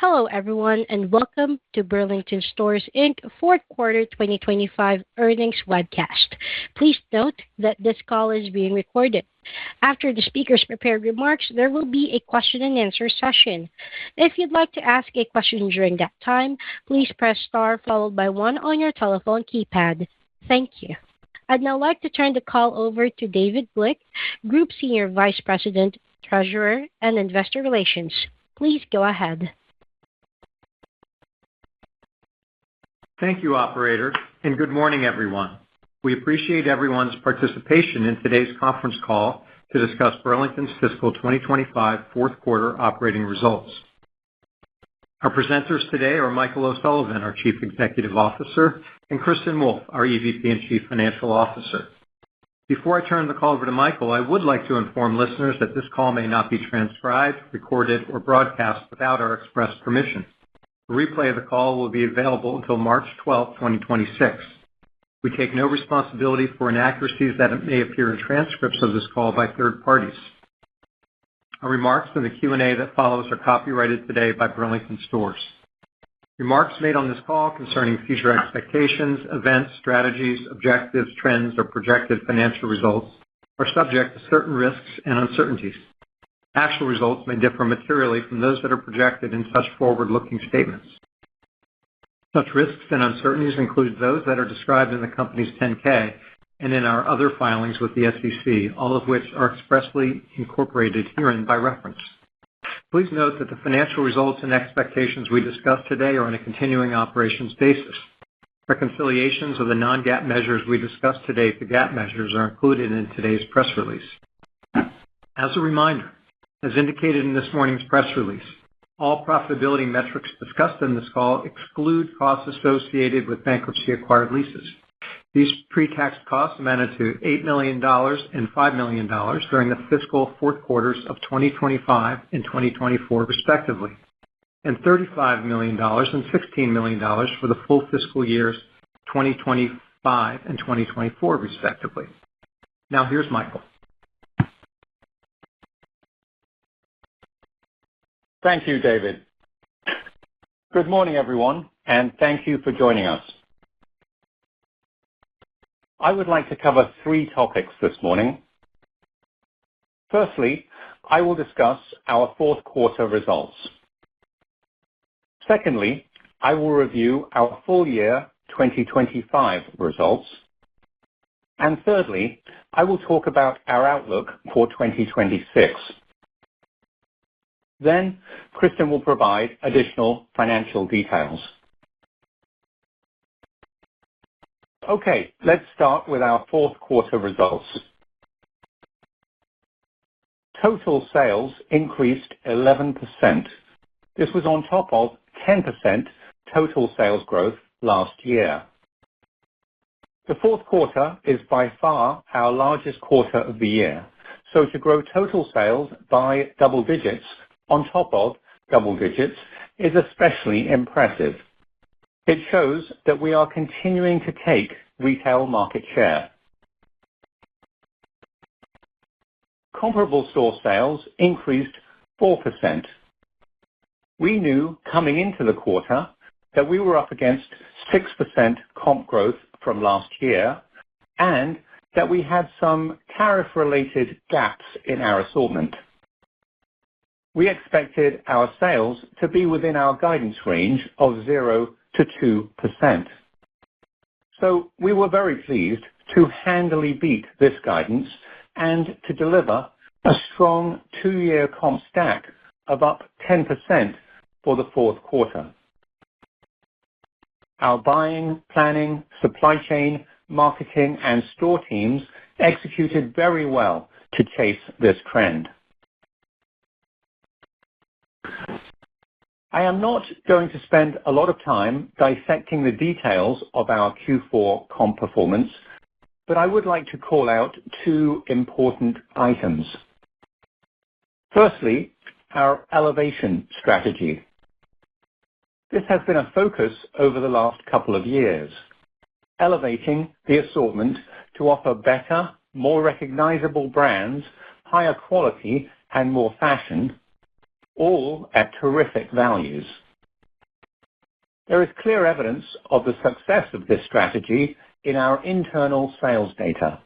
Hello, everyone, and welcome to Burlington Stores Inc. Fourth Quarter 2025 Earnings Webcast. Please note that this call is being recorded. After the speaker's prepared remarks, there will be a question-and-answer session. If you'd like to ask a question during that time, please press star followed by 1 on your telephone keypad. Thank you. I'd now like to turn the call over to David Blick, Group Senior Vice President, Treasurer, and Investor Relations. Please go ahead. Thank you, operator, and good morning, everyone. We appreciate everyone's participation in today's conference call to discuss Burlington's fiscal 2025 fourth quarter operating results. Our presenters today are Michael O'Sullivan, our Chief Executive Officer, and Kristen Wolf, our EVP and Chief Financial Officer. Before I turn the call over to Michael, I would like to inform listeners that this call may not be transcribed, recorded, or broadcast without our express permission. A replay of the call will be available until March 12, 2026. We take no responsibility for inaccuracies that may appear in transcripts of this call by third parties. Our remarks and the Q&A that follows are copyrighted today by Burlington Stores. Remarks made on this call concerning future expectations, events, strategies, objectives, trends, or projected financial results are subject to certain risks and uncertainties. Actual results may differ materially from those that are projected in such forward-looking statements. Such risks and uncertainties include those that are described in the company's 10-K and in our other filings with the SEC, all of which are expressly incorporated herein by reference. Please note that the financial results and expectations we discuss today are on a continuing operations basis. Reconciliations of the non-GAAP measures we discuss today to GAAP measures are included in today's press release. As a reminder, as indicated in this morning's press release, all profitability metrics discussed in this call exclude costs associated with bankruptcy-acquired leases. These pre-tax costs amounted to $8 million and $5 million during the fiscal fourth quarters of 2025 and 2024, respectively, and $35 million and $16 million for the full fiscal years 2025 and 2024, respectively. Now, here's Michael. Thank you, David. Good morning, everyone, and thank you for joining us. I would like to cover 3 topics this morning. Firstly, I will discuss our fourth quarter results. Secondly, I will review our full year 2025 results. And thirdly, I will talk about our outlook for 2026. Then, Kristen will provide additional financial details. Okay, let's start with our fourth quarter results. Total sales increased 11%. This was on top of 10% total sales growth last year. The fourth quarter is by far our largest quarter of the year, so to grow total sales by double digits on top of double digits is especially impressive. It shows that we are continuing to take retail market share. Comparable store sales increased 4%. We knew coming into the quarter that we were up against 6% comp growth from last year and that we had some tariff-related gaps in our assortment. We expected our sales to be within our guidance range of 0 to 2%. So we were very pleased to handily beat this guidance and to deliver a strong 2-year comp stack of up 10% for the fourth quarter. Our buying, planning, supply chain, marketing, and store teams executed very well to chase this trend. I am not going to spend a lot of time dissecting the details of our Q4 comp performance, but I would like to call out 2 important items. Firstly, our elevation strategy. This has been a focus over the last couple of years, elevating the assortment to offer better, more recognizable brands, higher quality, and more fashion, all at terrific values. There is clear evidence of the success of this strategy in our internal sales data.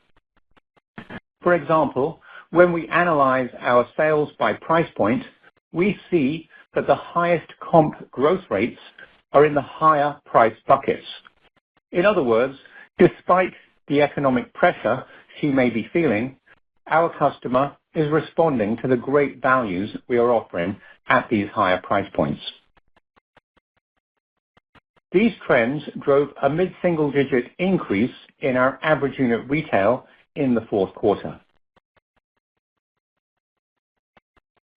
For example, when we analyze our sales by price point, we see that the highest comp growth rates are in the higher price buckets. In other words, despite the economic pressure she may be feeling, our customer is responding to the great values we are offering at these higher price points. These trends drove a mid-single-digit increase in our average unit retail in the fourth quarter.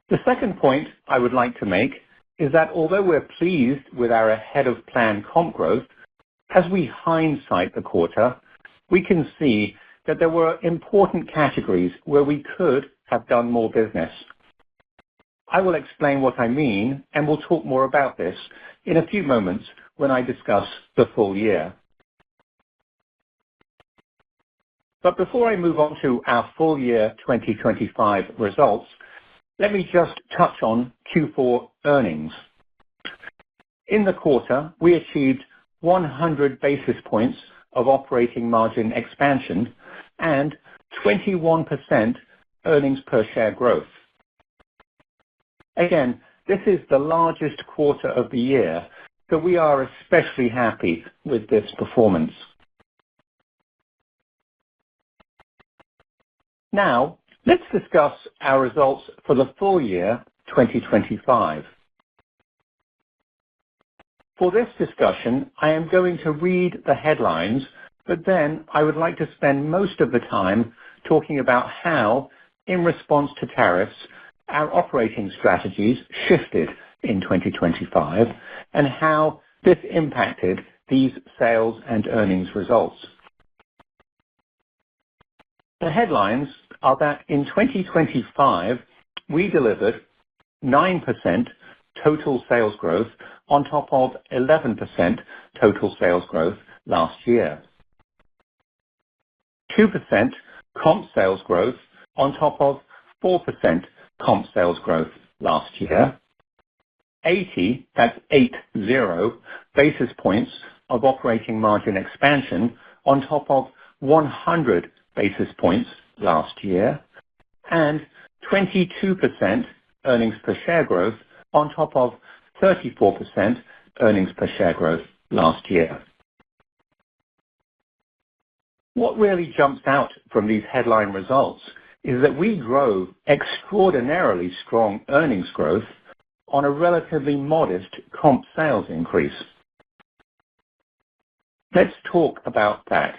The second point I would like to make is that although we're pleased with our ahead-of-plan comp growth, as we hindsight the quarter, we can see that there were important categories where we could have done more business. I will explain what I mean, and we'll talk more about this in a few moments when I discuss the full year. But before I move on to our full year 2025 results, let me just touch on Q4 earnings. In the quarter, we achieved 100 basis points of operating margin expansion and 21% earnings per share growth. Again, this is the largest quarter of the year, so we are especially happy with this performance. Now, let's discuss our results for the full year 2025. For this discussion, I am going to read the headlines, but then I would like to spend most of the time talking about how, in response to tariffs, our operating strategies shifted in 2025 and how this impacted these sales and earnings results. The headlines are that in 2025, we delivered 9% total sales growth on top of 11% total sales growth last year. 2% comp sales growth on top of 4% comp sales growth last year. 80, that's 80, basis points of operating margin expansion on top of 100 basis points last year, and 22% earnings per share growth on top of 34% earnings per share growth last year. What really jumps out from these headline results is that we drove extraordinarily strong earnings growth on a relatively modest comp sales increase. Let's talk about that.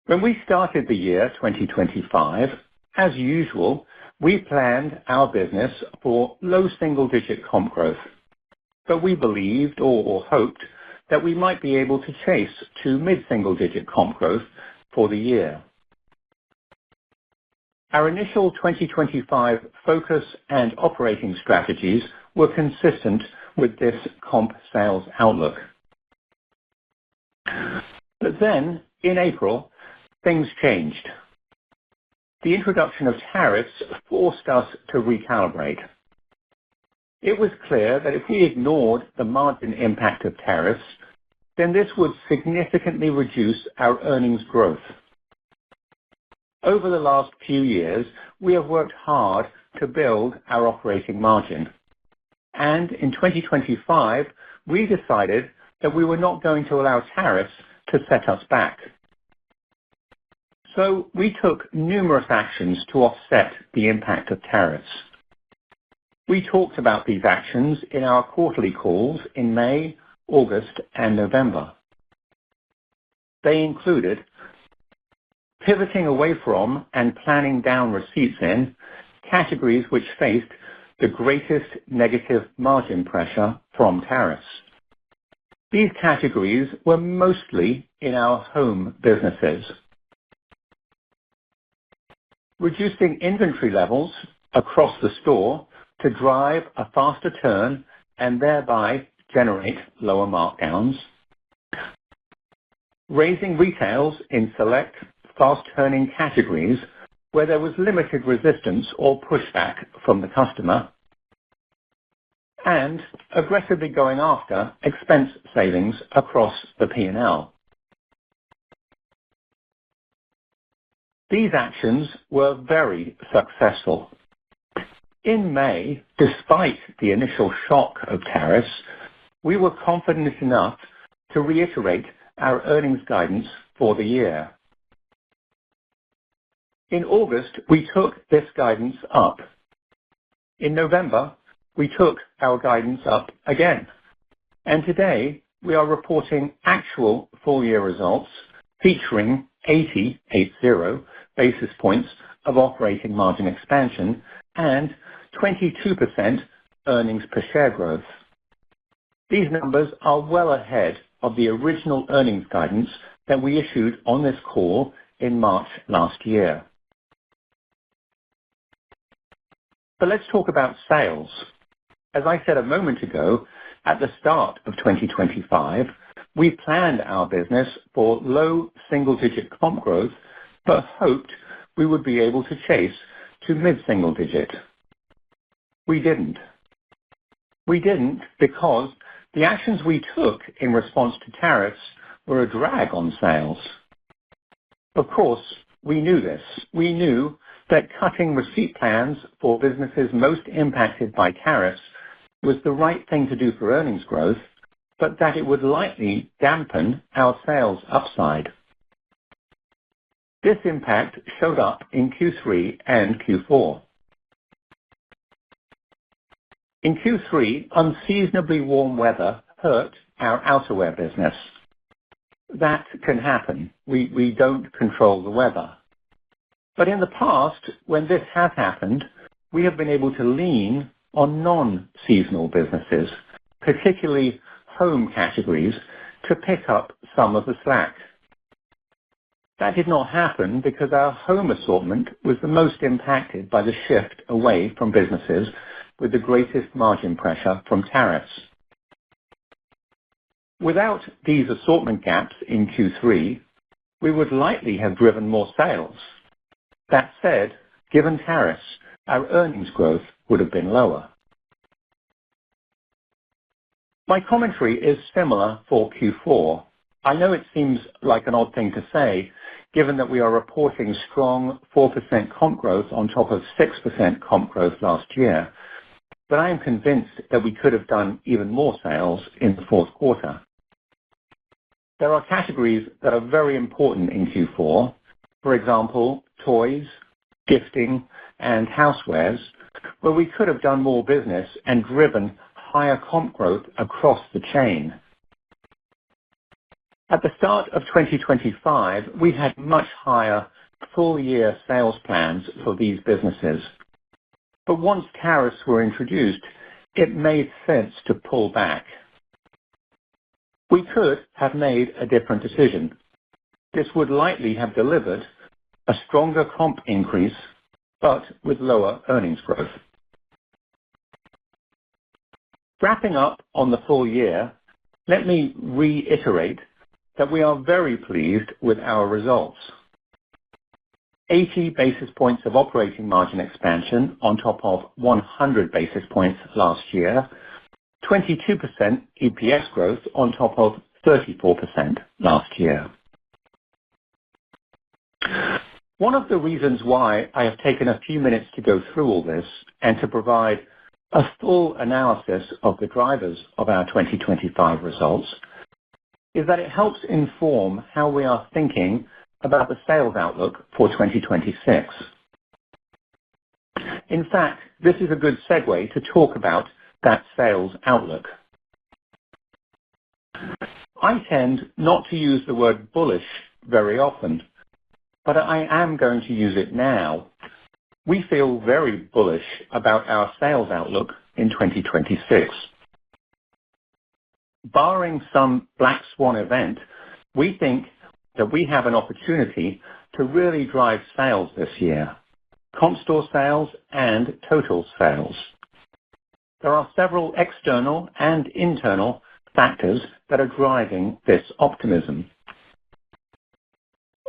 When we started the year 2025, as usual, we planned our business for low single-digit comp growth, but we believed or hoped that we might be able to chase to mid-single-digit comp growth for the year. Our initial 2025 focus and operating strategies were consistent with this comp sales outlook. But then, in April, things changed. The introduction of tariffs forced us to recalibrate. It was clear that if we ignored the margin impact of tariffs, then this would significantly reduce our earnings growth. Over the last few years, we have worked hard to build our operating margin. And in 2025, we decided that we were not going to allow tariffs to set us back. So we took numerous actions to offset the impact of tariffs. We talked about these actions in our quarterly calls in May, August, and November. They included pivoting away from and planning down receipts in categories which faced the greatest negative margin pressure from tariffs. These categories were mostly in our home businesses. Reducing inventory levels across the store to drive a faster turn and thereby generate lower markdowns. Raising retails in select fast-turning categories where there was limited resistance or pushback from the customer. and aggressively going after expense savings across the P&L. These actions were very successful. In May, despite the initial shock of tariffs, we were confident enough to reiterate our earnings guidance for the year. In August, we took this guidance up. In November, we took our guidance up again. And today, we are reporting actual full-year results featuring 80 basis points of operating margin expansion and 22% earnings per share growth. These numbers are well ahead of the original earnings guidance that we issued on this call in March last year. But let's talk about sales. As I said a moment ago, at the start of 2025, we planned our business for low single-digit comp growth, but hoped we would be able to chase to mid-single digit. We didn't. We didn't because the actions we took in response to tariffs were a drag on sales. Of course, we knew this. We knew that cutting receipt plans for businesses most impacted by tariffs was the right thing to do for earnings growth, but that it would likely dampen our sales upside. This impact showed up in Q3 and Q4. In Q3, unseasonably warm weather hurt our outerwear business. That can happen. We don't control the weather. But in the past, when this has happened, we have been able to lean on non-seasonal businesses, particularly home categories, to pick up some of the slack. That did not happen because our home assortment was the most impacted by the shift away from businesses with the greatest margin pressure from tariffs. Without these assortment gaps in Q3, we would likely have driven more sales. That said, given tariffs, our earnings growth would have been lower. My commentary is similar for Q4. I know it seems like an odd thing to say, given that we are reporting strong 4% comp growth on top of 6% comp growth last year, but I am convinced that we could have done even more sales in the fourth quarter. There are categories that are very important in Q4, for example, toys, gifting, and housewares, where we could have done more business and driven higher comp growth across the chain. At the start of 2025, we had much higher full-year sales plans for these businesses. But once tariffs were introduced, it made sense to pull back. We could have made a different decision. This would likely have delivered a stronger comp increase, but with lower earnings growth. Wrapping up on the full year, let me reiterate that we are very pleased with our results. 80 basis points of operating margin expansion on top of 100 basis points last year, 22% EPS growth on top of 34% last year. One of the reasons why I have taken a few minutes to go through all this and to provide a full analysis of the drivers of our 2025 results is that it helps inform how we are thinking about the sales outlook for 2026. In fact, this is a good segue to talk about that sales outlook. I tend not to use the word bullish very often, but I am going to use it now. We feel very bullish about our sales outlook in 2026. Barring some black swan event, we think that we have an opportunity to really drive sales this year, comp store sales and total sales. There are several external and internal factors that are driving this optimism.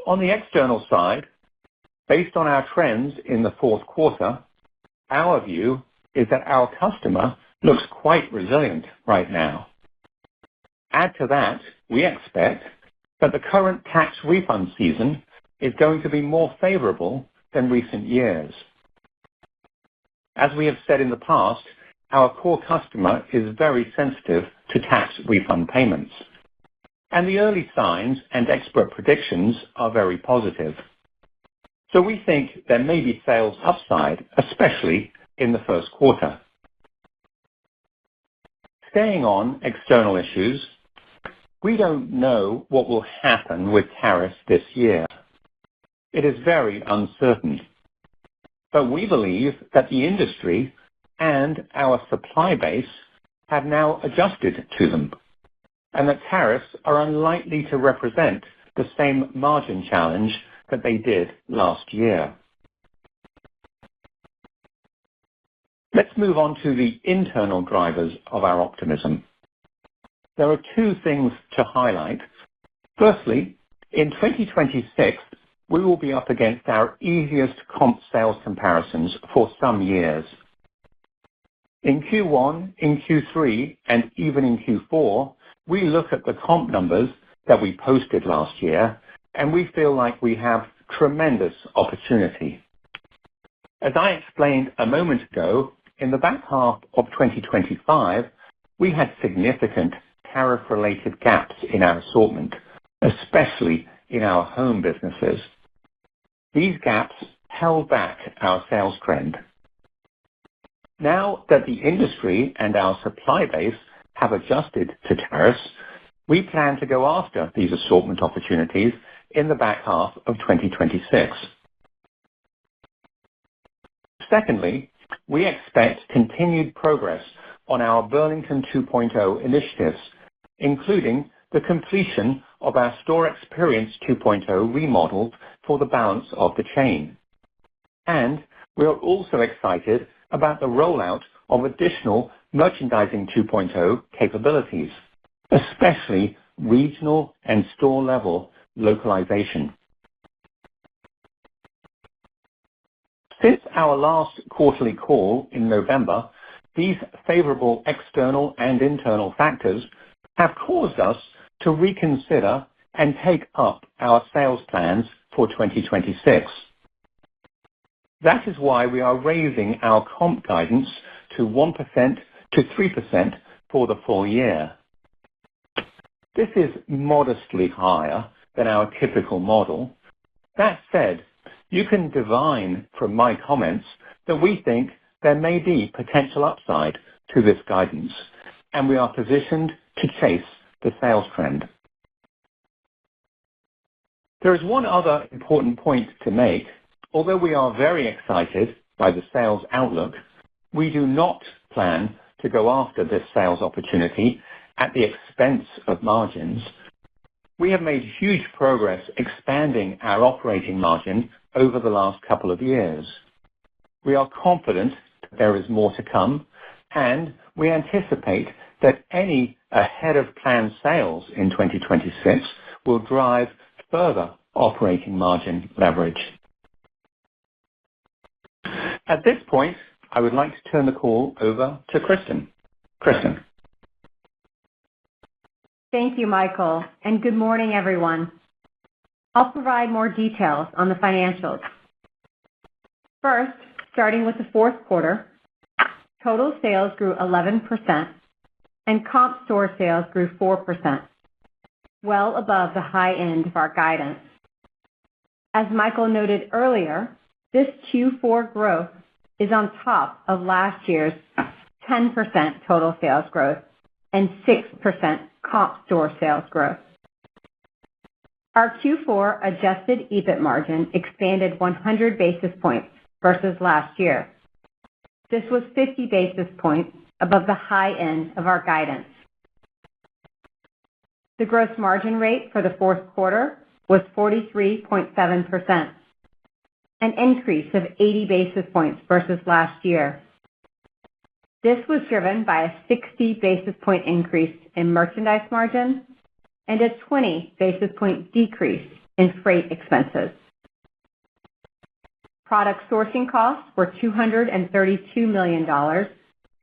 On the external side, based on our trends in the fourth quarter, our view is that our customer looks quite resilient right now. Add to that, we expect that the current tax refund season is going to be more favorable than recent years. As we have said in the past, our core customer is very sensitive to tax refund payments, and the early signs and expert predictions are very positive. So we think there may be sales upside, especially in the first quarter. Staying on external issues, we don't know what will happen with tariffs this year. It is very uncertain. But we believe that the industry and our supply base have now adjusted to them, and that tariffs are unlikely to represent the same margin challenge that they did last year. Let's move on to the internal drivers of our optimism. There are two things to highlight. Firstly, in 2026, we will be up against our easiest comp sales comparisons for some years. In Q1, in Q3, and even in Q4, we look at the comp numbers that we posted last year, and we feel like we have tremendous opportunity. As I explained a moment ago, in the back half of 2025, we had significant tariff-related gaps in our assortment, especially in our home businesses. These gaps held back our sales trend. Now that the industry and our supply base have adjusted to tariffs, we plan to go after these assortment opportunities in the back half of 2026. Secondly, we expect continued progress on our Burlington 2.0 initiatives, including the completion of our Store Experience 2.0 remodel for the balance of the chain. And we are also excited about the rollout of additional Merchandising 2.0 capabilities, especially regional and store-level localization. Since our last quarterly call in November, these favorable external and internal factors have caused us to reconsider and take up our sales plans for 2026. That is why we are raising our comp guidance to 1% to 3% for the full year. This is modestly higher than our typical model. That said, you can divine from my comments that we think there may be potential upside to this guidance, and we are positioned to chase the sales trend. There is one other important point to make. Although we are very excited by the sales outlook, we do not plan to go after this sales opportunity at the expense of margins. We have made huge progress expanding our operating margin over the last couple of years. We are confident that there is more to come, and we anticipate that any ahead-of-plan sales in 2026 will drive further operating margin leverage. At this point, I would like to turn the call over to Kristen. Kristen. Thank you, Michael, and good morning, everyone. I'll provide more details on the financials. First, starting with the fourth quarter, total sales grew 11%, and comp store sales grew 4%, well above the high end of our guidance. As Michael noted earlier, this Q4 growth is on top of last year's 10% total sales growth and 6% comp store sales growth. Our Q4 adjusted EBIT margin expanded 100 basis points versus last year. This was 50 basis points above the high end of our guidance. The gross margin rate for the fourth quarter was 43.7%, an increase of 80 basis points versus last year. This was driven by a 60 basis point increase in merchandise margin and a 20 basis point decrease in freight expenses. Product sourcing costs were $232 million,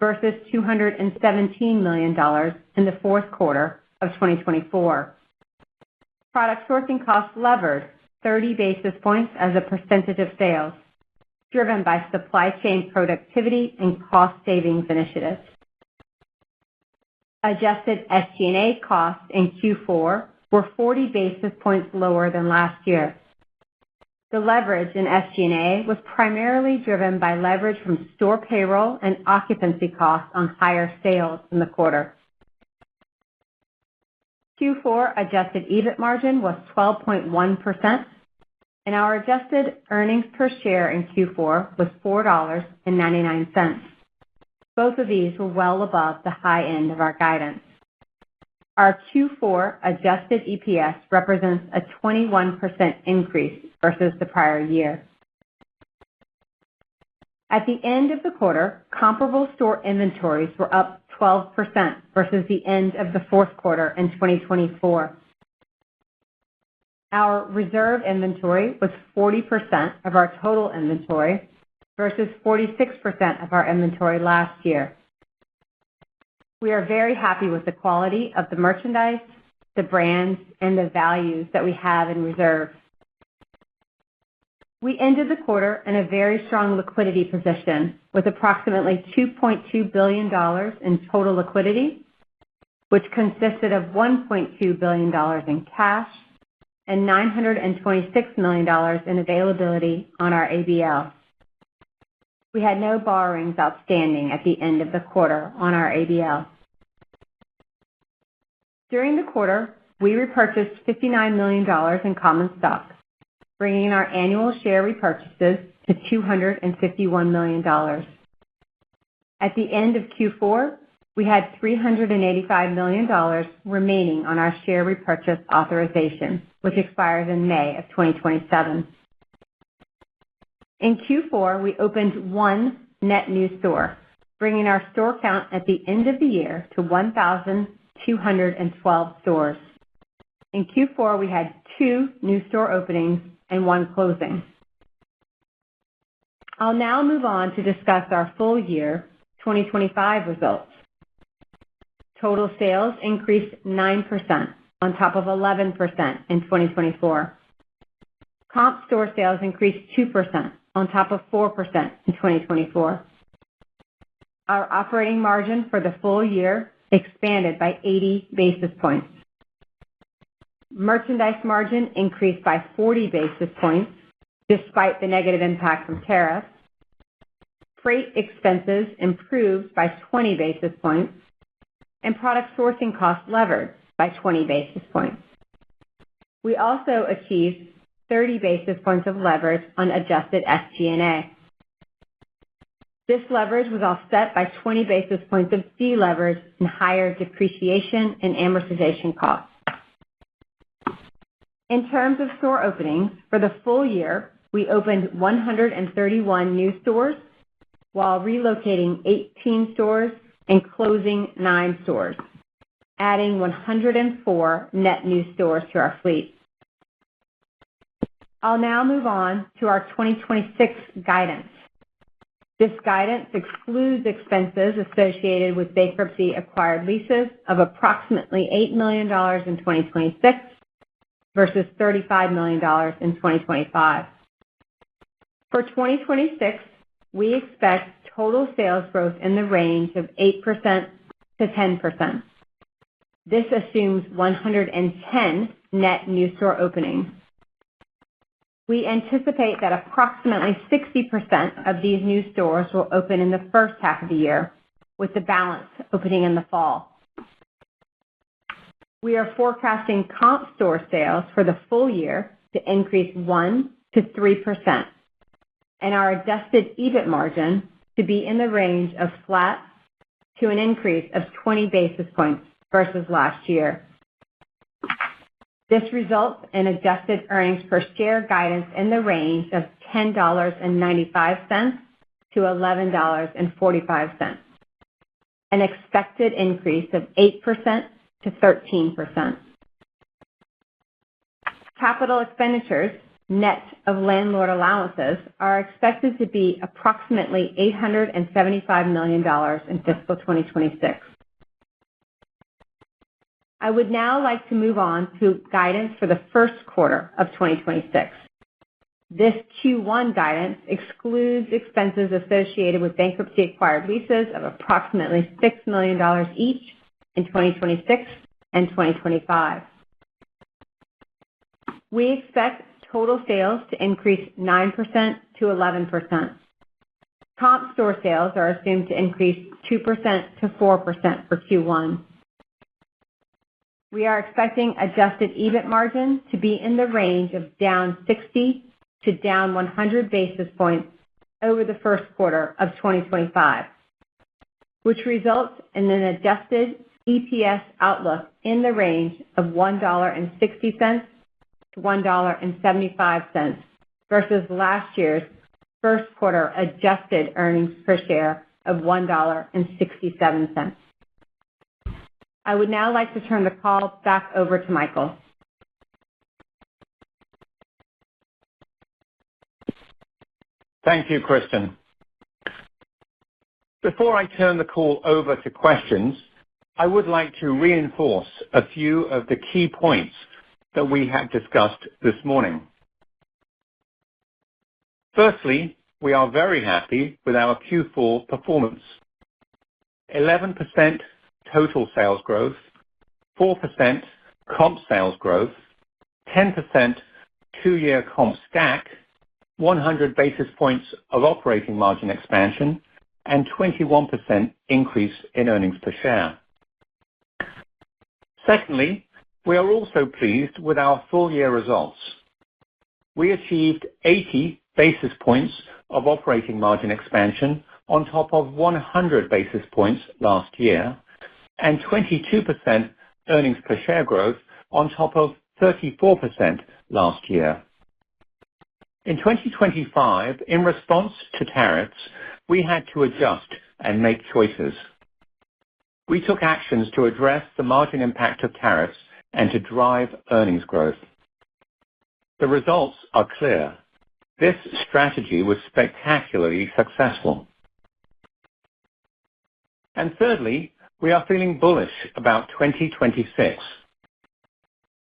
versus $217 million in the fourth quarter of 2024. Product sourcing costs levered 30 basis points as a percentage of sales, driven by supply chain productivity and cost savings initiatives. Adjusted SG&A costs in Q4 were 40 basis points lower than last year. The leverage in SG&A was primarily driven by leverage from store payroll and occupancy costs on higher sales in the quarter. Q4 adjusted EBIT margin was 12.1%, and our adjusted earnings per share in Q4 was $4.99. Both of these were well above the high end of our guidance. Our Q4 adjusted EPS represents a 21% increase versus the prior year. At the end of the quarter, comparable store inventories were up 12% versus the end of the fourth quarter in 2024. Our reserve inventory was 40% of our total inventory versus 46% of our inventory last year. We are very happy with the quality of the merchandise, the brands, and the values that we have in reserve. We ended the quarter in a very strong liquidity position with approximately $2.2 billion in total liquidity, which consisted of $1.2 billion in cash and $926 million in availability on our ABL. We had no borrowings outstanding at the end of the quarter on our ABL. During the quarter, we repurchased $59 million in common stock, bringing our annual share repurchases to $251 million. At the end of Q4, we had $385 million remaining on our share repurchase authorization, which expires in May of 2027. In Q4, we opened one net new store, bringing our store count at the end of the year to 1,212 stores. In Q4, we had 2 new store openings and 1 closing. I'll now move on to discuss our full year 2025 results. Total sales increased 9% on top of 11% in 2024. Comp store sales increased 2% on top of 4% in 2024. Our operating margin for the full year expanded by 80 basis points. Merchandise margin increased by 40 basis points despite the negative impact from tariffs. Freight expenses improved by 20 basis points, and product sourcing costs levered by 20 basis points. We also achieved 30 basis points of leverage on adjusted SG&A. This leverage was offset by 20 basis points of deleverage and higher depreciation and amortization costs. In terms of store openings, for the full year, we opened 131 new stores while relocating 18 stores and closing 9 stores, adding 104 net new stores to our fleet. I'll now move on to our 2026 guidance. This guidance excludes expenses associated with bankruptcy-acquired leases of approximately $8 million in 2026 versus $35 million in 2025. For 2026, we expect total sales growth in the range of 8% to 10%. This assumes 110 net new store openings. We anticipate that approximately 60% of these new stores will open in the first half of the year, with the balance opening in the fall. We are forecasting comp store sales for the full year to increase 1% to 3%, and our adjusted EBIT margin to be in the range of flat to an increase of 20 basis points versus last year. This results in adjusted earnings per share guidance in the range of $10.95 to $11.45, an expected increase of 8% to 13%. Capital expenditures, net of landlord allowances, are expected to be approximately $875 million in fiscal 2026. I would now like to move on to guidance for the first quarter of 2026. This Q1 guidance excludes expenses associated with bankruptcy-acquired leases of approximately $6 million each in 2026 and 2025. We expect total sales to increase 9% to 11%. Comp store sales are assumed to increase 2% to 4% for Q1. We are expecting adjusted EBIT margin to be in the range of down 60 to down 100 basis points over the first quarter of 2025, which results in an adjusted EPS outlook in the range of $1.60 to $1.75 versus last year's first quarter adjusted earnings per share of $1.67. I would now like to turn the call back over to Michael. Thank you, Kristen. Before I turn the call over to questions, I would like to reinforce a few of the key points that we have discussed this morning. Firstly, we are very happy with our Q4 performance. 11% total sales growth, 4% comp sales growth, 10% two-year comp stack, 100 basis points of operating margin expansion, and 21% increase in earnings per share. Secondly, we are also pleased with our full-year results. We achieved 80 basis points of operating margin expansion on top of 100 basis points last year, and 22% earnings per share growth on top of 34% last year. In 2025, in response to tariffs, we had to adjust and make choices. We took actions to address the margin impact of tariffs and to drive earnings growth. The results are clear. This strategy was spectacularly successful. And thirdly, we are feeling bullish about 2026.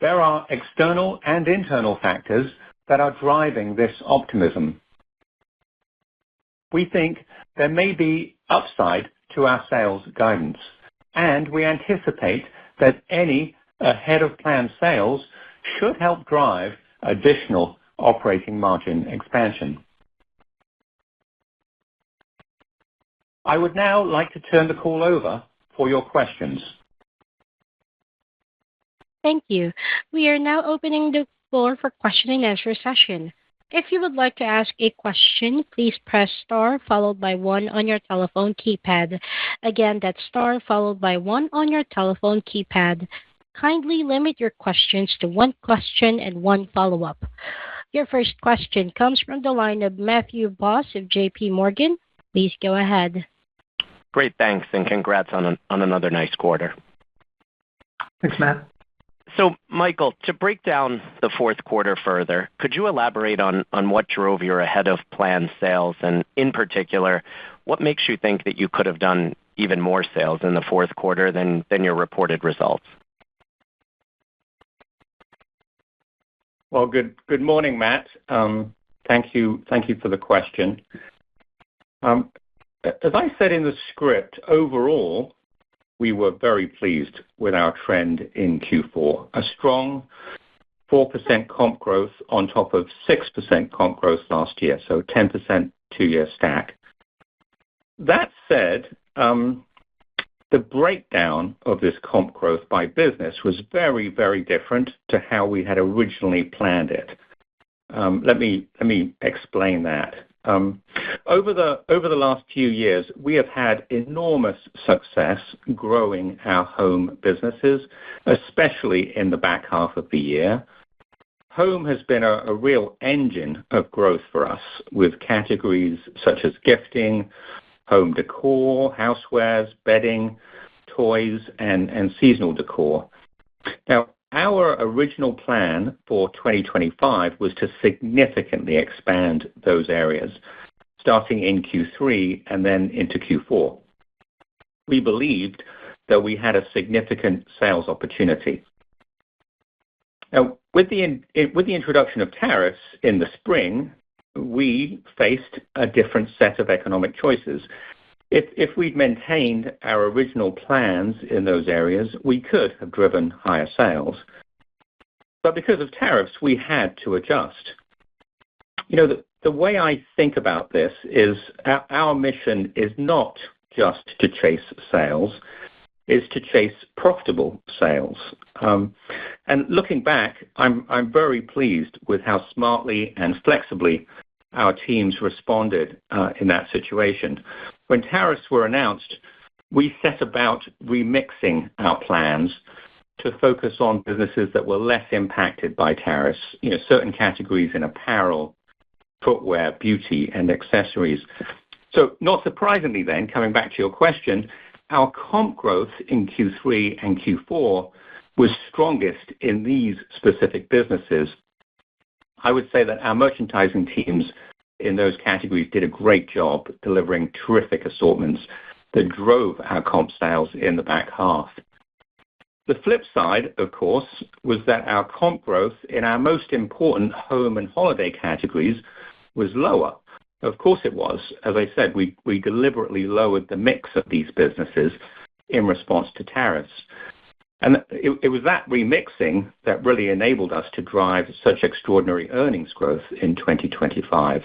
There are external and internal factors that are driving this optimism. We think there may be upside to our sales guidance, and we anticipate that any ahead-of-plan sales should help drive additional operating margin expansion. I would now like to turn the call over for your questions. Thank you. We are now opening the floor for question and answer session. If you would like to ask a question, please press star followed by 1 on your telephone keypad. Again, that's star followed by 1 on your telephone keypad. Kindly limit your questions to 1 question and 1 follow-up. Your first question comes from the line of Matthew Boss of JP Morgan. Please go ahead. Great, thanks, and congrats on another nice quarter. Thanks, Matt. So, Michael, to break down the fourth quarter further, could you elaborate on what drove your ahead-of-plan sales, and in particular, what makes you think that you could have done even more sales in the fourth quarter than your reported results? Well, good morning, Matt. Thank you for the question. As I said in the script, overall, we were very pleased with our trend in Q4. A strong 4% comp growth on top of 6% comp growth last year, so 10% two-year stack. That said, the breakdown of this comp growth by business was very, very different to how we had originally planned it. Let me explain that. Over the last few years, we have had enormous success growing our home businesses, especially in the back half of the year. Home has been a real engine of growth for us, with categories such as gifting, home decor, housewares, bedding, toys, and seasonal decor. Now, our original plan for 2025 was to significantly expand those areas, starting in Q3 and then into Q4. We believed that we had a significant sales opportunity. Now, with the introduction of tariffs in the spring, we faced a different set of economic choices. If we'd maintained our original plans in those areas, we could have driven higher sales. But because of tariffs, we had to adjust. The way I think about this is our mission is not just to chase sales, is to chase profitable sales. And looking back, I'm very pleased with how smartly and flexibly our teams responded in that situation. When tariffs were announced, we set about remixing our plans to focus on businesses that were less impacted by tariffs, certain categories in apparel, footwear, beauty, and accessories. So not surprisingly then, coming back to your question, our comp growth in Q3 and Q4 was strongest in these specific businesses. I would say that our merchandising teams in those categories did a great job delivering terrific assortments that drove our comp sales in the back half. The flip side, of course, was that our comp growth in our most important home and holiday categories was lower. Of course it was. As I said, we deliberately lowered the mix of these businesses in response to tariffs. And it was that remixing that really enabled us to drive such extraordinary earnings growth in 2025.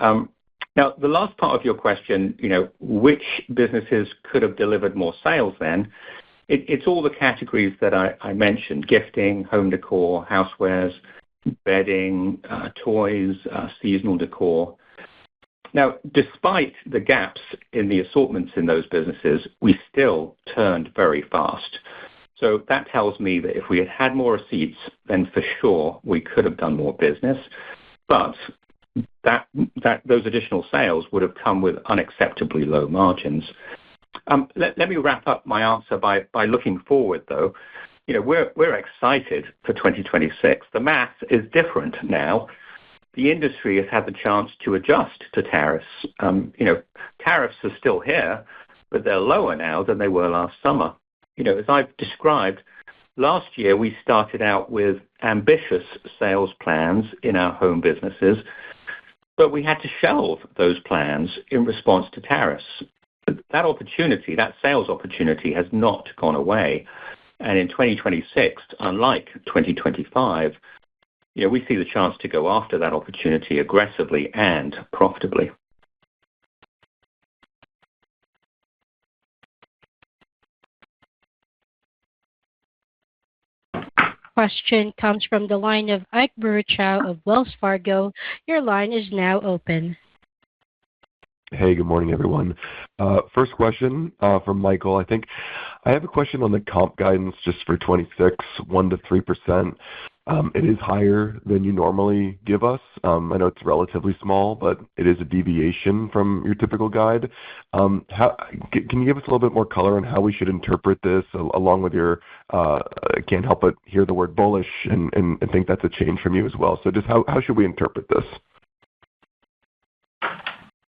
Now, the last part of your question, which businesses could have delivered more sales then, it's all the categories that I mentioned: gifting, home decor, housewares, bedding, toys, seasonal decor. Now, despite the gaps in the assortments in those businesses, we still turned very fast. So that tells me that if we had had more receipts, then for sure we could have done more business. But those additional sales would have come with unacceptably low margins. Let me wrap up my answer by looking forward, though. We're excited for 2026. The math is different now. The industry has had the chance to adjust to tariffs. Tariffs are still here, but they're lower now than they were last summer. As I've described, last year we started out with ambitious sales plans in our home businesses, but we had to shelve those plans in response to tariffs. That opportunity, that sales opportunity, has not gone away. And in 2026, unlike 2025, we see the chance to go after that opportunity aggressively and profitably. Question comes from the line of Ike Boruchow of Wells Fargo. Your line is now open. Hey, good morning, everyone. First question from Michael. I think I have a question on the comp guidance just for 26, 1-3%. It is higher than you normally give us. I know it's relatively small, but it is a deviation from your typical guide. Can you give us a little bit more color on how we should interpret this, along with your I can't help but hear the word bullish and think that's a change from you as well. So just how should we interpret this?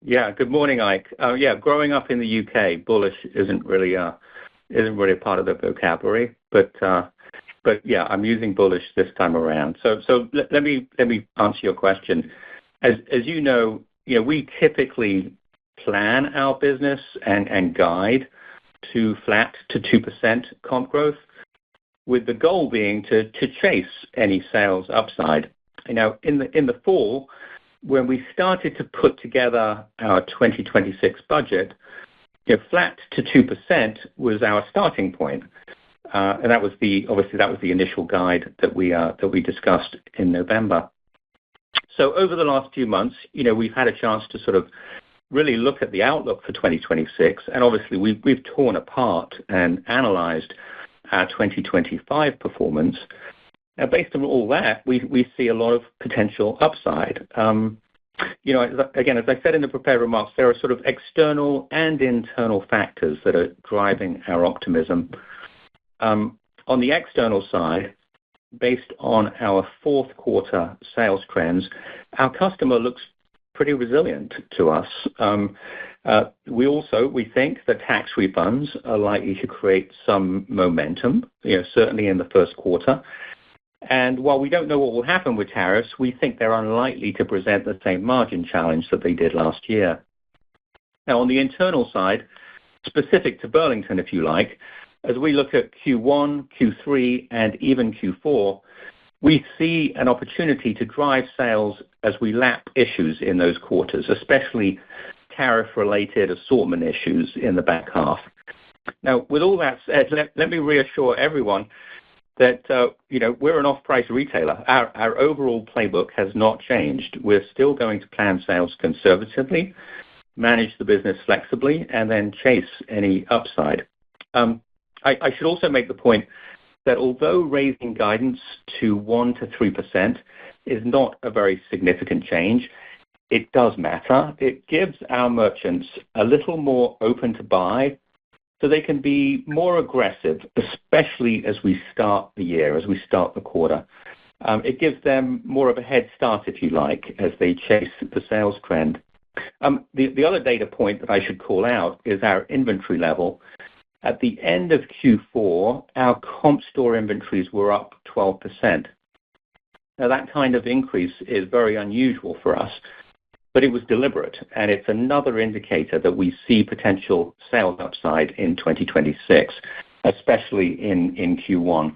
Yeah, good morning, Ike. Growing up in the UK, bullish isn't really a part of the vocabulary, but yeah, I'm using bullish this time around. So let me answer your question. As you know, we typically plan our business and guide to flat to 2% comp growth, with the goal being to chase any sales upside. In the fall, when we started to put together our 2026 budget, flat to 2% was our starting point. And that was the initial guide that we discussed in November. So over the last few months, we've had a chance to sort of really look at the outlook for 2026, and obviously we've torn apart and analyzed our 2025 performance. Now, based on all that, we see a lot of potential upside. Again, as I said in the prepared remarks, there are sort of external and internal factors that are driving our optimism. On the external side, based on our fourth quarter sales trends, our customer looks pretty resilient to us. We think that tax refunds are likely to create some momentum, certainly in the first quarter. And while we don't know what will happen with tariffs, we think they're unlikely to present the same margin challenge that they did last year. Now, on the internal side, specific to Burlington, if you like, as we look at Q1, Q3, and even Q4, we see an opportunity to drive sales as we lap issues in those quarters, especially tariff-related assortment issues in the back half. Now, with all that said, let me reassure everyone that we're an off-price retailer. Our overall playbook has not changed. We're still going to plan sales conservatively, manage the business flexibly, and then chase any upside. I should also make the point that although raising guidance to 1% to 3% is not a very significant change, it does matter. It gives our merchants a little more open to buy so they can be more aggressive, especially as we start the year, as we start the quarter. It gives them more of a head start, if you like, as they chase the sales trend. The other data point that I should call out is our inventory level. At the end of Q4, our comp store inventories were up 12%. Now, that kind of increase is very unusual for us, but it was deliberate, and it's another indicator that we see potential sales upside in 2026, especially in Q1.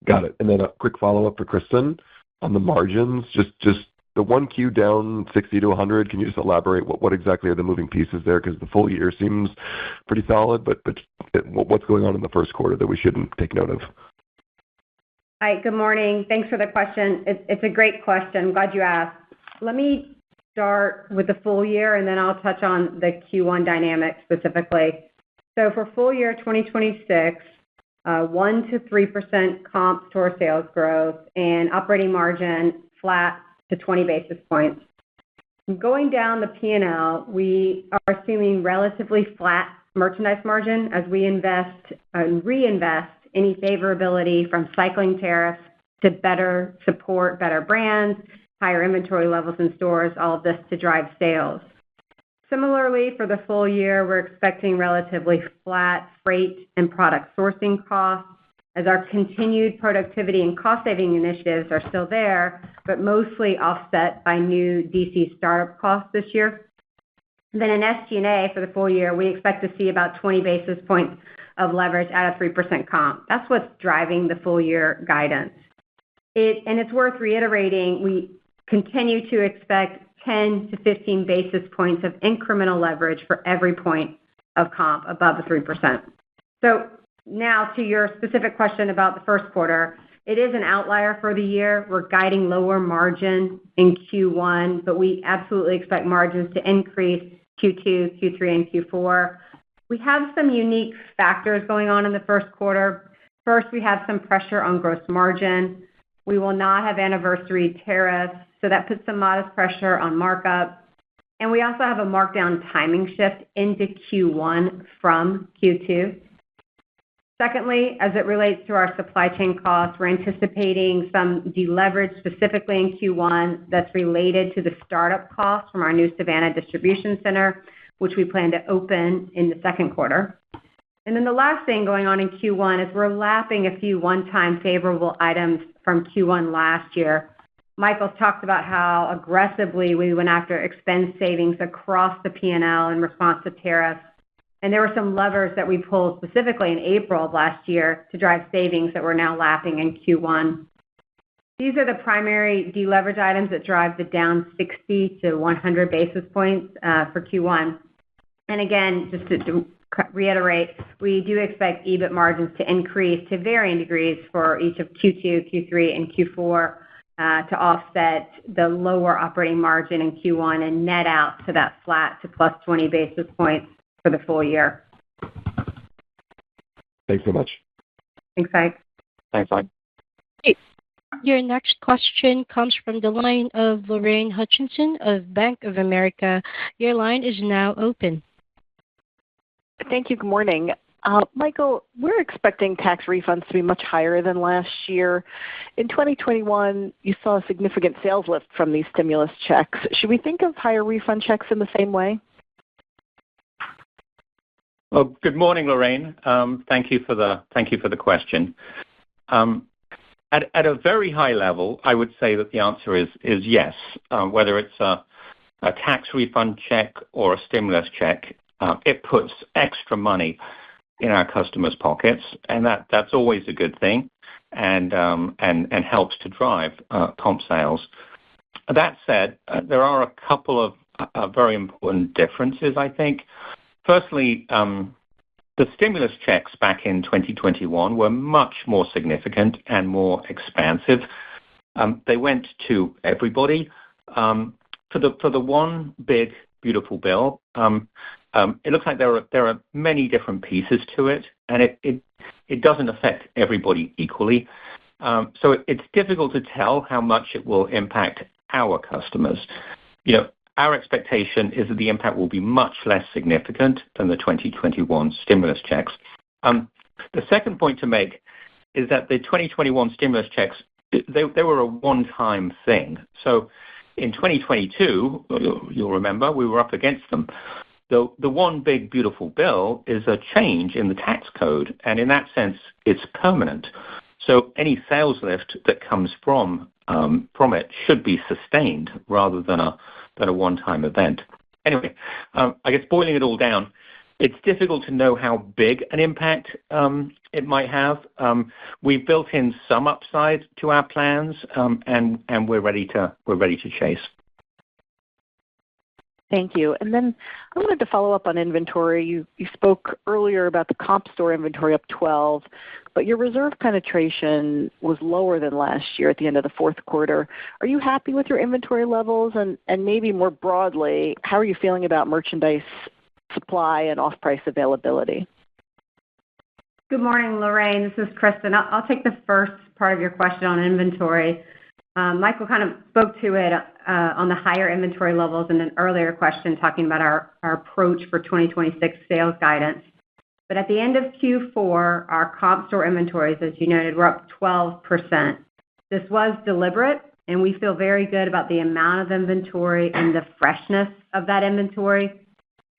Got it. And then a quick follow-up for Kristen on the margins. Just the 1Q down 60 to 100. Can you just elaborate what exactly are the moving pieces there? Because the full year seems pretty solid, but what's going on in the first quarter that we shouldn't take note of? Hi, good morning. Thanks for the question. It's a great question. I'm glad you asked. Let me start with the full year, and then I'll touch on the Q1 dynamic specifically. So for full year 2026, 1% to 3% comp store sales growth and operating margin flat to 20 basis points. Going down the P&L, we are assuming relatively flat merchandise margin as we invest and reinvest any favorability from cycling tariffs to better support better brands, higher inventory levels in stores, all of this to drive sales. Similarly, for the full year, we're expecting relatively flat freight and product sourcing costs as our continued productivity and cost-saving initiatives are still there, but mostly offset by new DC startup costs this year. Then in SG&A for the full year, we expect to see about 20 basis points of leverage at a 3% comp. That's what's driving the full year guidance. It's worth reiterating, we continue to expect 10 to 15 basis points of incremental leverage for every point of comp above the 3%. So now to your specific question about the first quarter, it is an outlier for the year. We're guiding lower margin in Q1, but we absolutely expect margins to increase Q2, Q3, and Q4. We have some unique factors going on in the first quarter. First, we have some pressure on gross margin. We will not have anniversary tariffs, so that puts some modest pressure on markup. And we also have a markdown timing shift into Q1 from Q2. Secondly, as it relates to our supply chain costs, we're anticipating some deleverage specifically in Q1 that's related to the startup costs from our new Savannah distribution center, which we plan to open in the second quarter. And then the last thing going on in Q1 is we're lapping a few one-time favorable items from Q1 last year. Michael talked about how aggressively we went after expense savings across the P&L in response to tariffs. And there were some levers that we pulled specifically in April of last year to drive savings that we're now lapping in Q1. These are the primary deleverage items that drive the down 60 to 100 basis points for Q1. And again, just to reiterate, we do expect EBIT margins to increase to varying degrees for each of Q2, Q3, and Q4 to offset the lower operating margin in Q1 and net out to that flat to plus 20 basis points for the full year. Thanks so much. Thanks, Ike. Thanks, Ike. Your next question comes from the line of Lorraine Hutchinson of Bank of America. Your line is now open. Thank you. Good morning. Michael, we're expecting tax refunds to be much higher than last year. In 2021, you saw a significant sales lift from these stimulus checks. Should we think of higher refund checks in the same way? Well, good morning, Lorraine. Thank you for the question. At a very high level, I would say that the answer is yes. Whether it's a tax refund check or a stimulus check, it puts extra money in our customers' pockets, and that's always a good thing, and helps to drive comp sales. That said, there are a couple of very important differences, I think. Firstly, the stimulus checks back in 2021 were much more significant and more expansive. They went to everybody. For the one big beautiful bill, it looks like there are many different pieces to it, and it doesn't affect everybody equally. So it's difficult to tell how much it will impact our customers. Our expectation is that the impact will be much less significant than the 2021 stimulus checks. The second point to make is that the 2021 stimulus checks, they were a one-time thing. So in 2022, you'll remember, we were up against them. The one big beautiful bill is a change in the tax code, and in that sense, it's permanent. So any sales lift that comes from it should be sustained rather than a one-time event. Anyway, I guess boiling it all down, it's difficult to know how big an impact it might have. We've built in some upside to our plans, and we're ready to chase. Thank you. And then I wanted to follow up on inventory. You spoke earlier about the comp store inventory up 12, but your reserve penetration was lower than last year at the end of the fourth quarter. Are you happy with your inventory levels? And maybe more broadly, how are you feeling about merchandise supply and off-price availability? Good morning, Lorraine. This is Kristen. I'll take the first part of your question on inventory. Michael kind of spoke to it on the higher inventory levels in an earlier question, talking about our approach for 2026 sales guidance. But at the end of Q4, our comp store inventories, as you noted, were up 12%. This was deliberate, and we feel very good about the amount of inventory and the freshness of that inventory.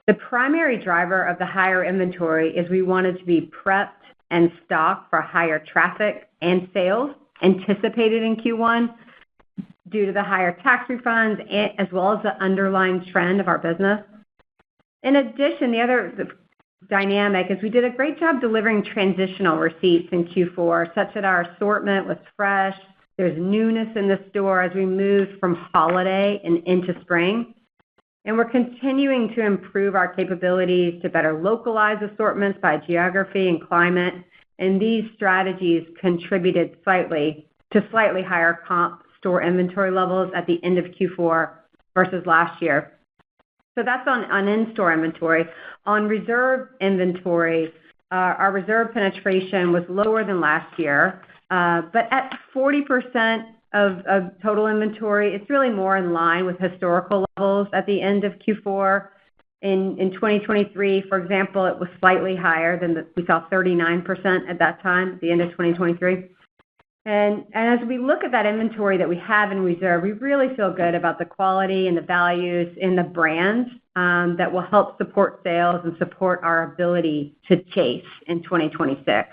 The primary driver of the higher inventory is we wanted to be prepped and stocked for higher traffic and sales anticipated in Q1 due to the higher tax refunds as well as the underlying trend of our business. In addition, the other dynamic is we did a great job delivering transitional receipts in Q4, such that our assortment was fresh. There's newness in the store as we moved from holiday and into spring. And we're continuing to improve our capabilities to better localize assortments by geography and climate. And these strategies contributed slightly higher comp store inventory levels at the end of Q4 versus last year. So that's on in-store inventory. On reserve inventory, our reserve penetration was lower than last year, but at 40% of total inventory, it's really more in line with historical levels at the end of Q4. In 2023, for example, it was slightly higher than we saw 39% at that time, at the end of 2023. And as we look at that inventory that we have in reserve, we really feel good about the quality and the values in the brand that will help support sales and support our ability to chase in 2026.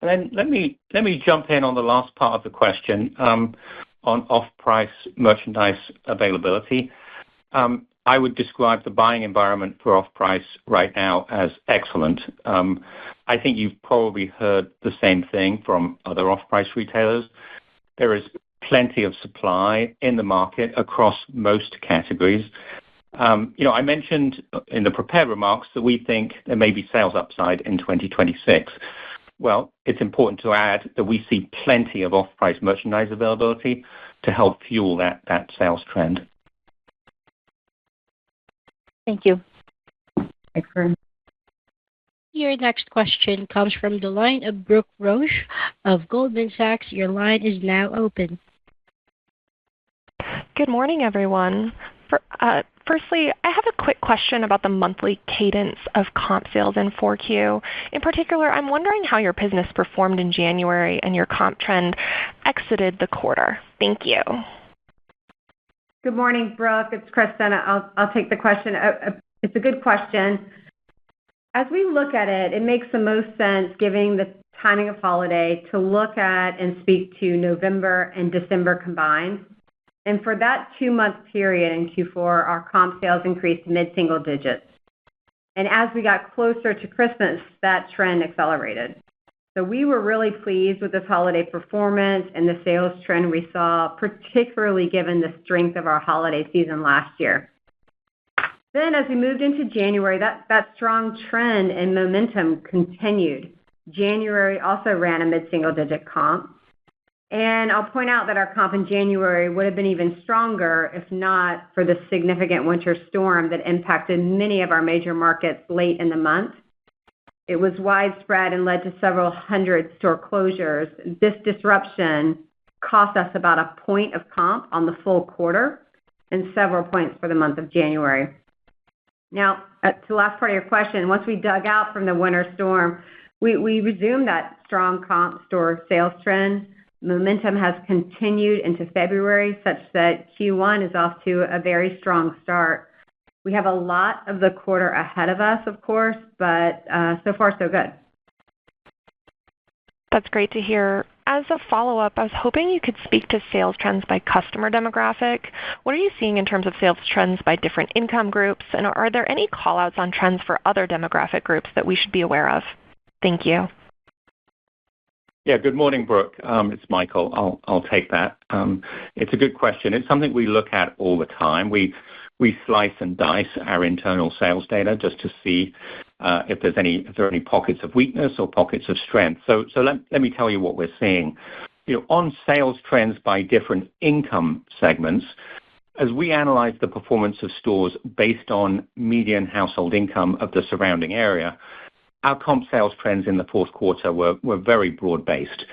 And then let me jump in on the last part of the question on off-price merchandise availability. I would describe the buying environment for off-price right now as excellent. I think you've probably heard the same thing from other off-price retailers. There is plenty of supply in the market across most categories. I mentioned in the prepared remarks that we think there may be sales upside in 2026. Well, it's important to add that we see plenty of off-price merchandise availability to help fuel that sales trend. Thank you. Thanks, Corinne. Your next question comes from the line of Brooke Roche of Goldman Sachs. Your line is now open. Good morning, everyone. Firstly, I have a quick question about the monthly cadence of comp sales in 4Q. In particular, I'm wondering how your business performed in January and your comp trend exited the quarter. Thank you. Good morning, Brooke. It's Kristen. I'll take the question. It's a good question. As we look at it, it makes the most sense, given the timing of holiday, to look at and speak to November and December combined. And for that 2-month period in Q4, our comp sales increased mid-single digits. And as we got closer to Christmas, that trend accelerated. So we were really pleased with this holiday performance and the sales trend we saw, particularly given the strength of our holiday season last year. Then as we moved into January, that strong trend and momentum continued. January also ran a mid-single-digit comp. And I'll point out that our comp in January would have been even stronger if not for the significant winter storm that impacted many of our major markets late in the month. It was widespread and led to several hundred store closures. This disruption cost us about a point of comp on the full quarter and several points for the month of January. Now, to the last part of your question, once we dug out from the winter storm, we resumed that strong comp store sales trend. Momentum has continued into February, such that Q1 is off to a very strong start. We have a lot of the quarter ahead of us, of course, but so far, so good. That's great to hear. As a follow-up, I was hoping you could speak to sales trends by customer demographic. What are you seeing in terms of sales trends by different income groups, and are there any call-outs on trends for other demographic groups that we should be aware of? Thank you. Yeah, good morning, Brooke. It's Michael. I'll take that. It's a good question. It's something we look at all the time. We slice and dice our internal sales data just to see if there are any pockets of weakness or pockets of strength. So let me tell you what we're seeing. On sales trends by different income segments, as we analyze the performance of stores based on median household income of the surrounding area, our comp sales trends in the fourth quarter were very broad-based.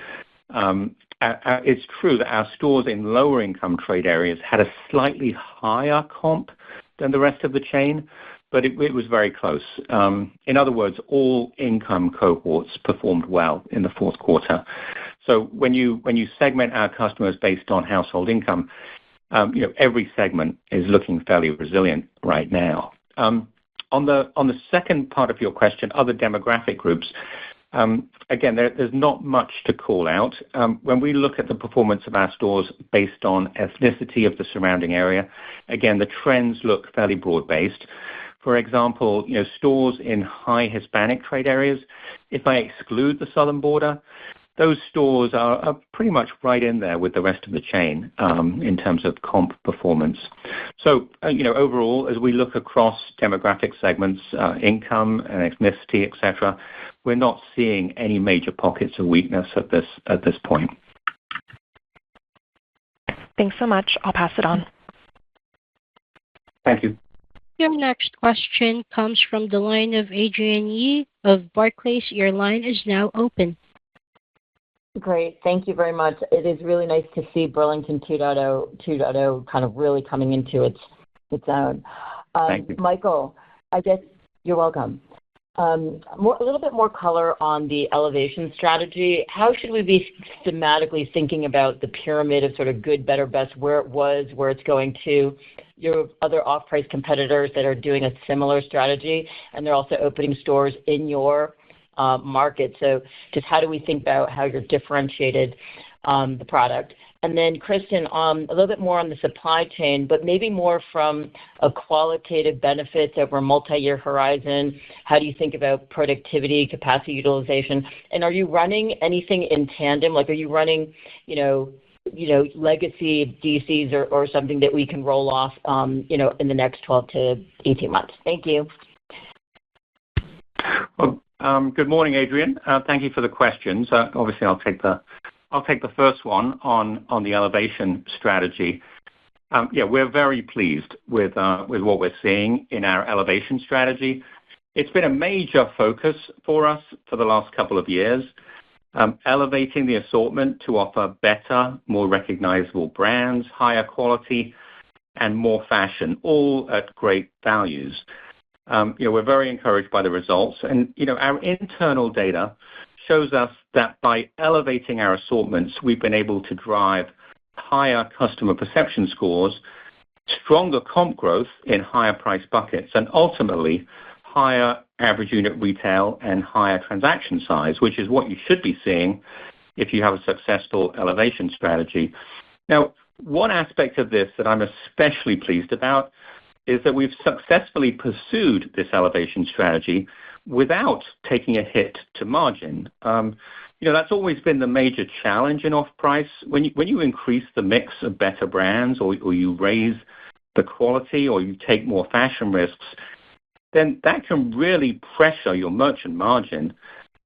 It's true that our stores in lower income trade areas had a slightly higher comp than the rest of the chain, but it was very close. In other words, all income cohorts performed well in the fourth quarter. So when you segment our customers based on household income, every segment is looking fairly resilient right now. On the second part of your question, other demographic groups, again, there's not much to call out. When we look at the performance of our stores based on ethnicity of the surrounding area, again, the trends look fairly broad-based. For example, stores in high Hispanic trade areas, if I exclude the southern border, those stores are pretty much right in there with the rest of the chain in terms of comp performance. So, overall, as we look across demographic segments, income and ethnicity, et cetera, we're not seeing any major pockets of weakness at this point. Thanks so much. I'll pass it on. Thank you. Your next question comes from the line of Adrienne Yih of Barclays. Your line is now open. Great. Thank you very much. It is really nice to see Burlington 2.0 kind of really coming into its own. Thank you. Michael, I guess you're welcome. A little bit more color on the elevation strategy. How should we be thematically thinking about the pyramid of sort of good, better, best, where it was, where it's going to? Your other off-price competitors that are doing a similar strategy, and they're also opening stores in your market. So just how do we think about how you're differentiated the product? And then, Kristen, a little bit more on the supply chain, but maybe more from a qualitative benefits over a multi-year horizon. How do you think about productivity, capacity utilization? And are you running anything in tandem? Like, are you running, legacy DCs or something that we can roll off, in the next 12 to 18 months? Thank you. Well, good morning, Adrienne. Thank you for the questions. Obviously, I'll take the first one on the elevation strategy. We're very pleased with what we're seeing in our elevation strategy. It's been a major focus for us for the last couple of years, elevating the assortment to offer better, more recognizable brands, higher quality, and more fashion, all at great values. We're very encouraged by the results. And, our internal data shows us that by elevating our assortments, we've been able to drive higher customer perception scores, stronger comp growth in higher price buckets, and ultimately higher average unit retail and higher transaction size, which is what you should be seeing if you have a successful elevation strategy. Now, one aspect of this that I'm especially pleased about is that we've successfully pursued this elevation strategy without taking a hit to margin. That's always been the major challenge in off-price. When you increase the mix of better brands or you raise the quality or you take more fashion risks, then that can really pressure your merchant margin.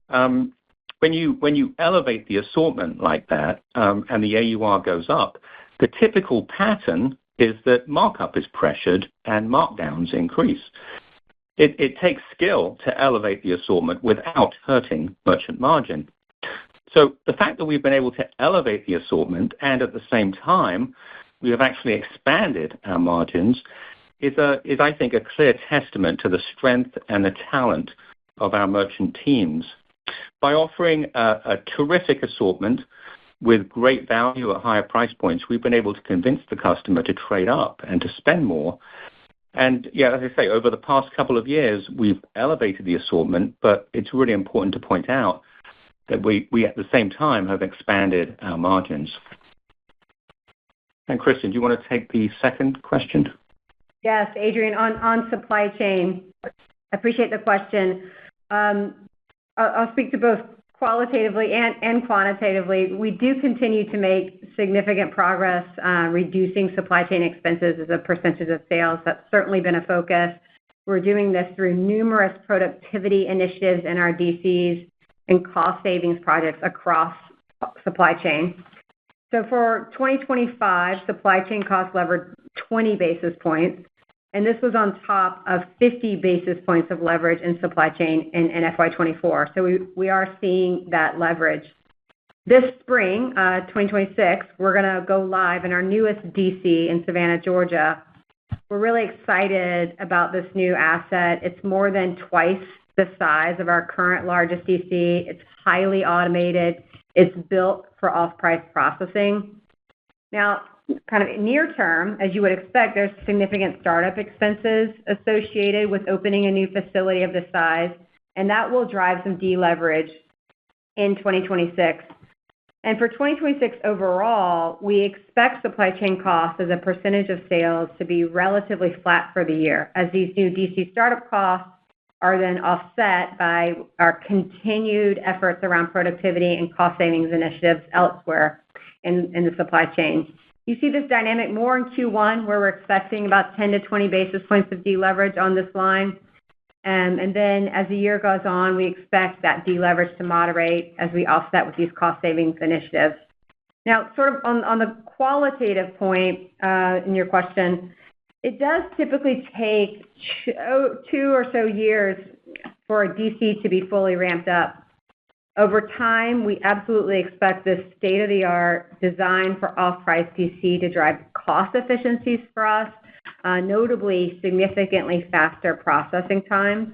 When you elevate the assortment like that and the AUR goes up, the typical pattern is that markup is pressured and markdowns increase. It takes skill to elevate the assortment without hurting merchant margin. So the fact that we've been able to elevate the assortment and at the same time we have actually expanded our margins is I think, a clear testament to the strength and the talent of our merchant teams. By offering a terrific assortment with great value at higher price points, we've been able to convince the customer to trade up and to spend more. And as I say, over the past couple of years, we've elevated the assortment, but it's really important to point out that we at the same time have expanded our margins. And Kristen, do you want to take the second question? Yes, Adrienne, on supply chain. I appreciate the question. I'll speak to both qualitatively and quantitatively. We do continue to make significant progress reducing supply chain expenses as a percentage of sales. That's certainly been a focus. We're doing this through numerous productivity initiatives in our DCs and cost savings projects across supply chain. So for 2025, supply chain costs levered 20 basis points, and this was on top of 50 basis points of leverage in supply chain in FY24. So we are seeing that leverage. This spring, 2026, we're going to go live in our newest DC in Savannah, Georgia. We're really excited about this new asset. It's more than twice the size of our current largest DC. It's highly automated. It's built for off-price processing. Now, kind of near term, as you would expect, there's significant startup expenses associated with opening a new facility of this size, and that will drive some deleverage in 2026. And for 2026 overall, we expect supply chain costs as a percentage of sales to be relatively flat for the year, as these new DC startup costs are then offset by our continued efforts around productivity and cost savings initiatives elsewhere in the supply chain. You see this dynamic more in Q1, where we're expecting about 10 to 20 basis points of deleverage on this line. And then as the year goes on, we expect that deleverage to moderate as we offset with these cost savings initiatives. Now, sort of on the qualitative point in your question, it does typically take 2 or so years for a DC to be fully ramped up. Over time, we absolutely expect this state-of-the-art design for off-price DC to drive cost efficiencies for us, notably significantly faster processing times.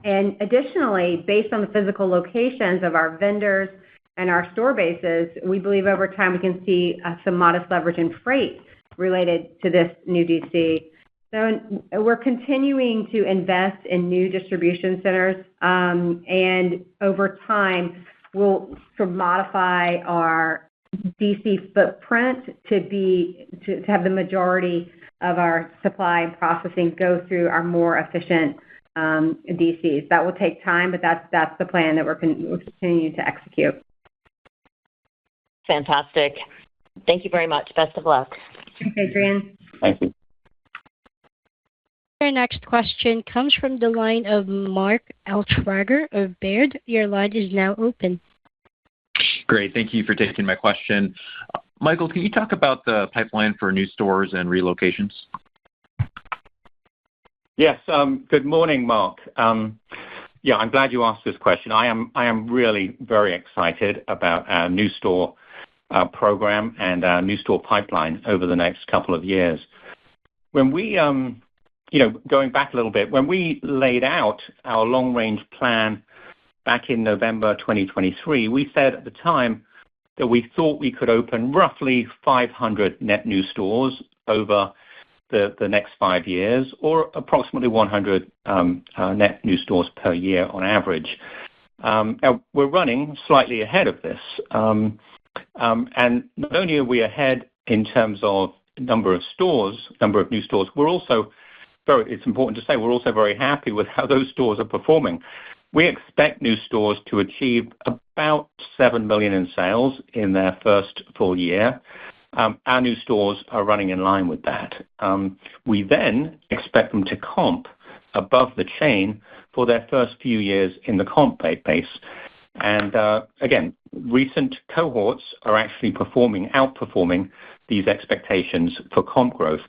And additionally, based on the physical locations of our vendors and our store bases, we believe over time we can see some modest leverage in freight related to this new DC. So we're continuing to invest in new distribution centers, and over time, we'll sort of modify our DC footprint to have the majority of our supply and processing go through our more efficient DCs. That will take time, but that's the plan that we're continuing to execute. Fantastic. Thank you very much. Best of luck. Thanks, Adrienne. Thank you. Our next question comes from the line of Mark Altschwager of Baird. Your line is now open. Great. Thank you for taking my question. Michael, can you talk about the pipeline for new stores and relocations? Yes. Good morning, Mark. I'm glad you asked this question. I am really very excited about our new store program and our new store pipeline over the next couple of years. When we, going back a little bit, when we laid out our long-range plan back in November 2023, we said at the time that we thought we could open roughly 500 net new stores over the next 5 years, or approximately 100 net new stores per year on average. Now, we're running slightly ahead of this. And not only are we ahead in terms of number of new stores, we're also it's important to say we're also very happy with how those stores are performing. We expect new stores to achieve about $7 million in sales in their first full year. Our new stores are running in line with that. We then expect them to comp above the chain for their first few years in the comp base. And again, recent cohorts are actually outperforming these expectations for comp growth.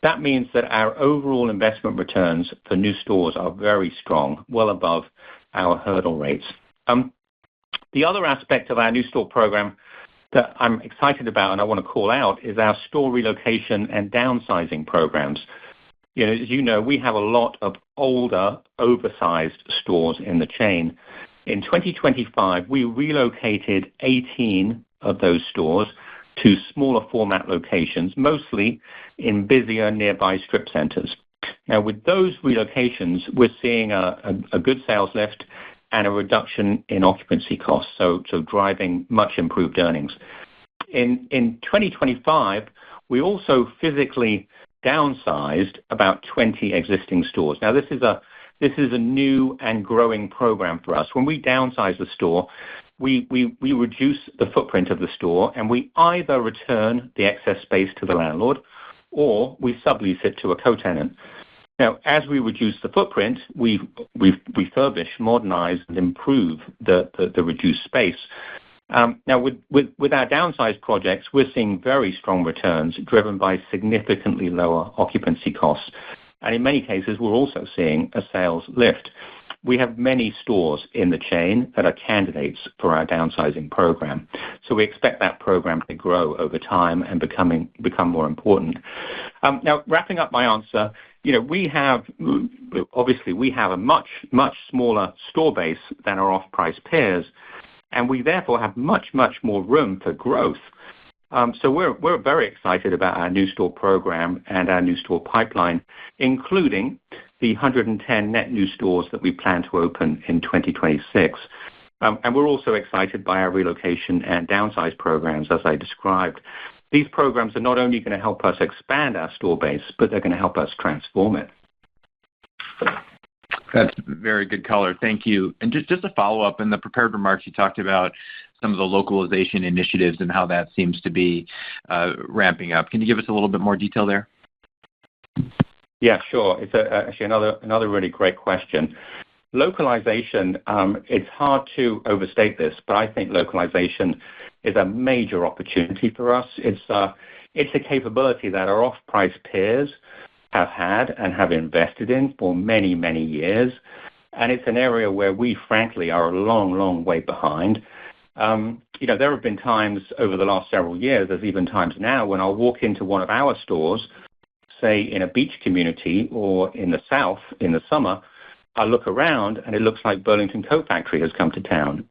That means that our overall investment returns for new stores are very strong, well above our hurdle rates. The other aspect of our new store program that I'm excited about and I want to call out is our store relocation and downsizing programs. As you know, we have a lot of older, oversized stores in the chain. In 2025, we relocated 18 of those stores to smaller format locations, mostly in busier nearby strip centers. Now, with those relocations, we're seeing a good sales lift and a reduction in occupancy costs, so driving much improved earnings. In 2025, we also physically downsized about 20 existing stores. Now, this is a new and growing program for us. When we downsize the store, we reduce the footprint of the store, and we either return the excess space to the landlord or we sublease it to a co-tenant. Now, as we reduce the footprint, we refurbish, modernize, and improve the reduced space. Now, with our downsize projects, we're seeing very strong returns driven by significantly lower occupancy costs. And in many cases, we're also seeing a sales lift. We have many stores in the chain that are candidates for our downsizing program. So we expect that program to grow over time and become more important. Now, wrapping up my answer, we have a much smaller store base than our off-price peers, and we therefore have much more room for growth. So we're very excited about our new store program and our new store pipeline, including the 110 net new stores that we plan to open in 2026. And we're also excited by our relocation and downsize programs, as I described. These programs are not only going to help us expand our store base, but they're going to help us transform it. That's very good color. Thank you. And just a follow-up, in the prepared remarks, you talked about some of the localization initiatives and how that seems to be ramping up. Can you give us a little bit more detail there? Yeah, sure. It's actually another really great question. Localization, it's hard to overstate this, but I think localization is a major opportunity for us. It's a capability that our off-price peers have had and have invested in for many, many years. And it's an area where we, frankly, are a long way behind. There have been times over the last several years, there's even times now, when I'll walk into one of our stores, say in a beach community or in the South in the summer, I look around and it looks like Burlington Coat Factory has come to town.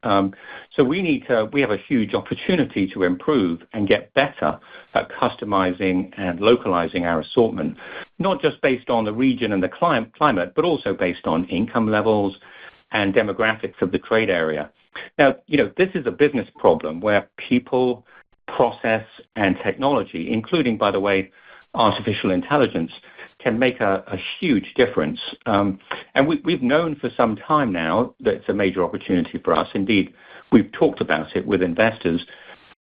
So we have a huge opportunity to improve and get better at customizing and localizing our assortment, not just based on the region and the climate, but also based on income levels and demographics of the trade area. Now, this is a business problem where people, process, and technology, including, by the way, artificial intelligence, can make a huge difference. And we've known for some time now that it's a major opportunity for us. Indeed, we've talked about it with investors.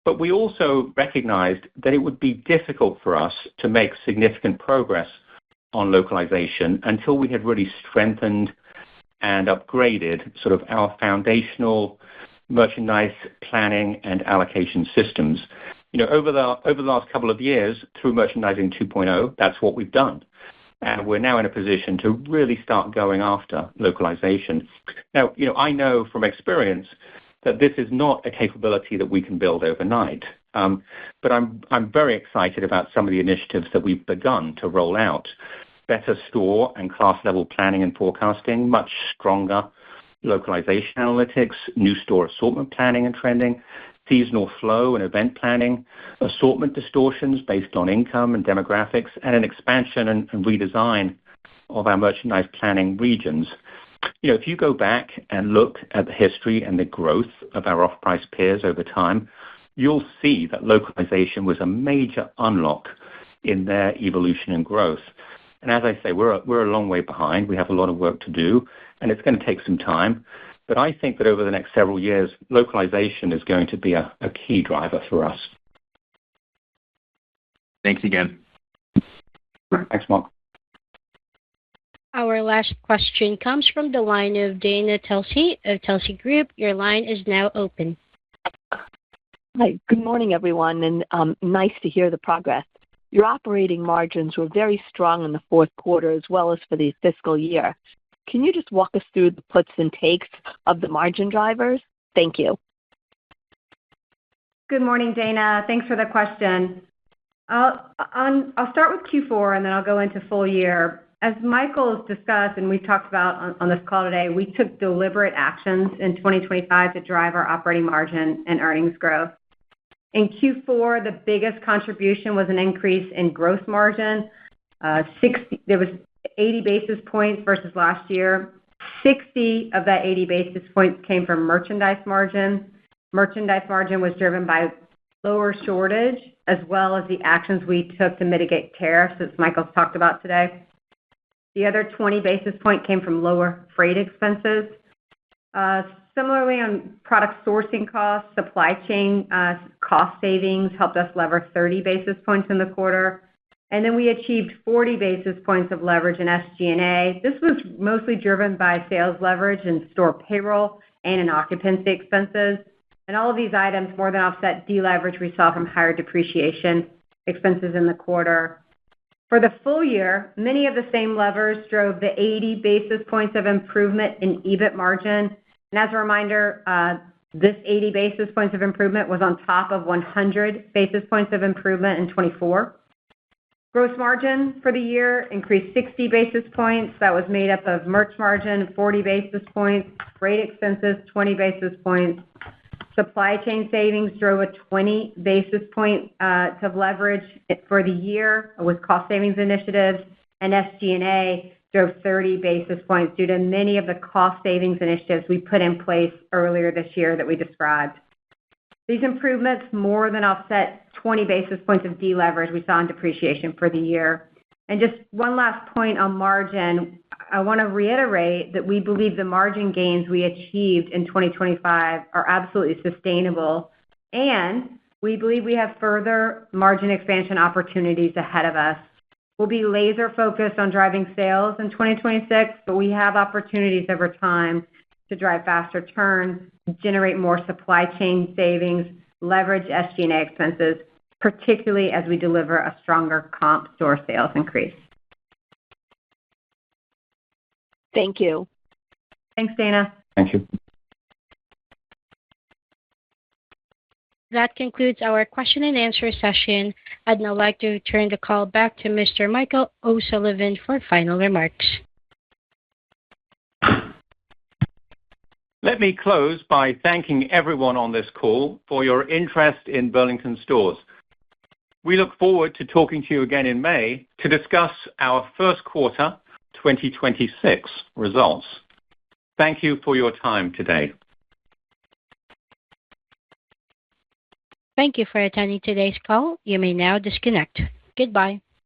But we also recognized that it would be difficult for us to make significant progress on localization until we had really strengthened and upgraded sort of our foundational merchandise planning and allocation systems. Over the last couple of years, through Merchandising 2.0, that's what we've done. And we're now in a position to really start going after localization. Now, I know from experience that this is not a capability that we can build overnight. But I'm very excited about some of the initiatives that we've begun to roll out. Better store and class-level planning and forecasting, much stronger localization analytics, new store assortment planning and trending, seasonal flow and event planning, assortment distortions based on income and demographics, and an expansion and redesign of our merchandise planning regions. If you go back and look at the history and the growth of our off-price peers over time, you'll see that localization was a major unlock in their evolution and growth. And as I say, we're a long way behind. We have a lot of work to do, and it's going to take some time. But I think that over the next several years, localization is going to be a key driver for us. Thanks again. Thanks, Mark. Our last question comes from the line of Dana Telsey of Telsey Group. Your line is now open. Hi, good morning, everyone, and nice to hear the progress. Your operating margins were very strong in the fourth quarter as well as for the fiscal year. Can you just walk us through the puts and takes of the margin drivers? Thank you. Good morning, Dana. Thanks for the question. I'll start with Q4, and then I'll go into full year. As Michael's discussed and we've talked about on this call today, we took deliberate actions in 2025 to drive our operating margin and earnings growth. In Q4, the biggest contribution was an increase in gross margin. There was 80 basis points versus last year. 60 of that 80 basis points came from merchandise margin. Merchandise margin was driven by lower shortage as well as the actions we took to mitigate tariffs, as Michael's talked about today. The other 20 basis point came from lower freight expenses. Similarly, on product sourcing costs, supply chain cost savings helped us lever 30 basis points in the quarter. And then we achieved 40 basis points of leverage in SG&A. This was mostly driven by sales leverage in store payroll and in occupancy expenses. And all of these items more than offset deleverage we saw from higher depreciation expenses in the quarter. For the full year, many of the same levers drove the 80 basis points of improvement in EBIT margin. And as a reminder, this 80 basis points of improvement was on top of 100 basis points of improvement in 24. Gross margin for the year increased 60 basis points. That was made up of merch margin, 40 basis points, freight expenses, 20 basis points. Supply chain savings drove a 20 basis point of leverage for the year with cost savings initiatives, and SG&A drove 30 basis points due to many of the cost savings initiatives we put in place earlier this year that we described. These improvements more than offset 20 basis points of deleverage we saw in depreciation for the year. And just one last point on margin, I want to reiterate that we believe the margin gains we achieved in 2025 are absolutely sustainable, and we believe we have further margin expansion opportunities ahead of us. We'll be laser focused on driving sales in 2026, but we have opportunities over time to drive faster turns, generate more supply chain savings, leverage SG&A expenses, particularly as we deliver a stronger comp store sales increase. Thank you. Thanks, Dana. Thank you. That concludes our question and answer session. I'd now like to turn the call back to Mr. Michael O'Sullivan for final remarks. Let me close by thanking everyone on this call for your interest in Burlington Stores. We look forward to talking to you again in May to discuss our first quarter 2026 results. Thank you for your time today. Thank you for attending today's call. You may now disconnect. Goodbye.